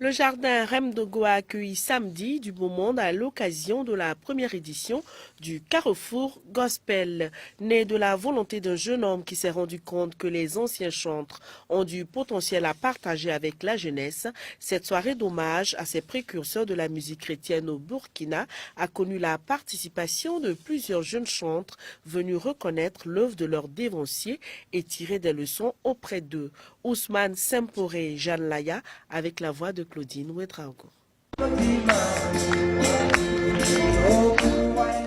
Le jardin Remdogo a accueilli samedi du beau monde à l'occasion de la première édition du Carrefour Gospel. Né de la volonté d'un jeune homme qui s'est rendu compte que les anciens chantres ont du potentiel à partager avec la jeunesse, cette soirée d'hommage à ces précurseurs de la musique chrétienne au Burkina a connu la participation de plusieurs jeunes chantres venus reconnaître l'œuvre de leurs dévanciers et tirer des leçons auprès d'eux. Ousmane Semporé Jeanne Laya avec la voix de Claudine Ouedraogo.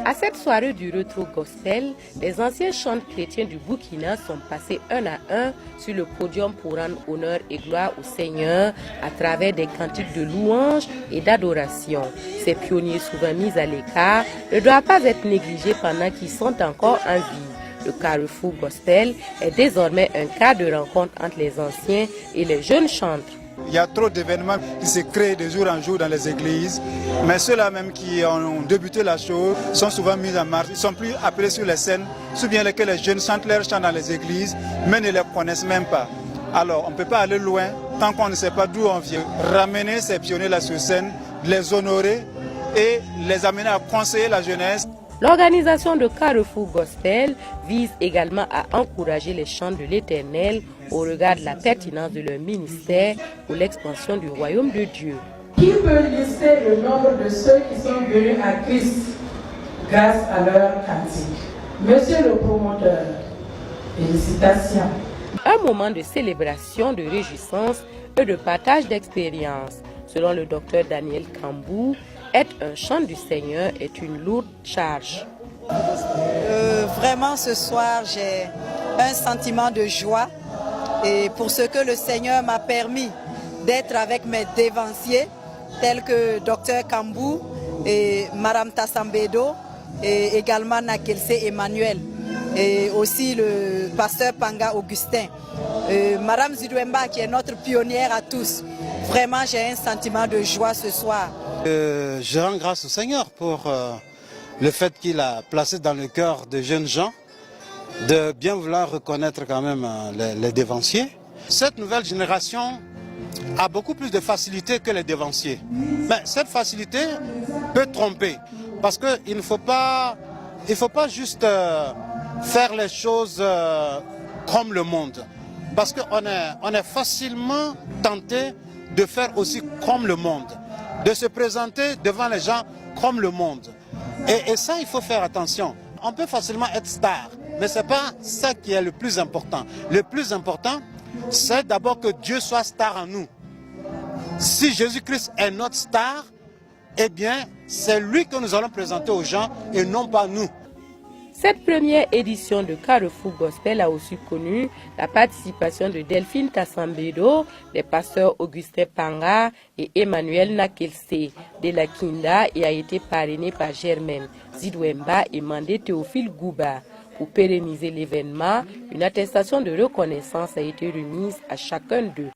À cette soirée du Retro Gospel, les anciens chantres chrétiens du Burkina sont passés un à un sur le podium pour rendre honneur et gloire au Seigneur à travers des cantiques de louange et d'adoration. Ces pionniers souvent mis à l'écart ne doivent pas être négligés pendant qu'ils sont encore en vie. Le Carrefour Gospel est désormais un cadre de rencontre entre les anciens et les jeunes chantres. Il y a trop d'événements qui se créent de jour en jour dans les églises, mais ceux-là même qui ont débuté la chose sont souvent mis en marche. Ils ne sont plus appelés sur les scènes, sous bien lesquels les jeunes chantent leurs chants dans les églises, mais ne les connaissent même pas. Alors on ne peut pas aller loin tant qu'on ne sait pas d'où on vient. Ramener ces pionniers-là sur scène, les honorer et les amener à conseiller la jeunesse. L'organisation de Carrefour Gospel vise également à encourager les chants de l'Éternel au regard de la pertinence de leur ministère pour l'expansion du royaume de Dieu. Qui peut lister le nombre de ceux qui sont venus à Christ grâce à leur cantique? Monsieur le promoteur, félicitations. Un moment de célébration, de réjouissance et de partage d'expériences. Selon le docteur Daniel Kambou, être un chant du Seigneur est une lourde charge. Vraiment ce soir j'ai un sentiment de joie et pour ce que le Seigneur m'a permis d'être avec mes dévanciers tels que Dr Kambou et Madame Tassambedo et également Nakelse Emmanuel et aussi le pasteur Panga Augustin, Madame Zidouemba qui est notre pionnière à tous. Vraiment j'ai un sentiment de joie ce soir. Je rends grâce au Seigneur pour le fait qu'il a placé dans le cœur de jeunes gens de bien vouloir reconnaître quand même les dévanciers. Cette nouvelle génération a beaucoup plus de facilité que les dévanciers. Mais cette facilité peut tromper parce qu'il ne faut pas juste faire les choses comme le monde. Parce qu'on est facilement tenté de faire aussi comme le monde, de se présenter devant les gens comme le monde. Et ça, il faut faire attention. On peut facilement être star, mais ce n'est pas ça qui est le plus important. Le plus important, c'est d'abord que Dieu soit star en nous. Si Jésus-Christ est notre star, eh bien, c'est lui que nous allons présenter aux gens et non pas nous. Cette première édition de Carrefour Gospel a aussi connu la participation de Delphine Tassambedo, des pasteurs Augustin Panga et Emmanuel Nakelse de la Kinda et a été parrainée par Germaine Zidouemba et Mandé Théophile Gouba. Pour pérenniser l'événement, une attestation de reconnaissance a été remise à chacun d'eux.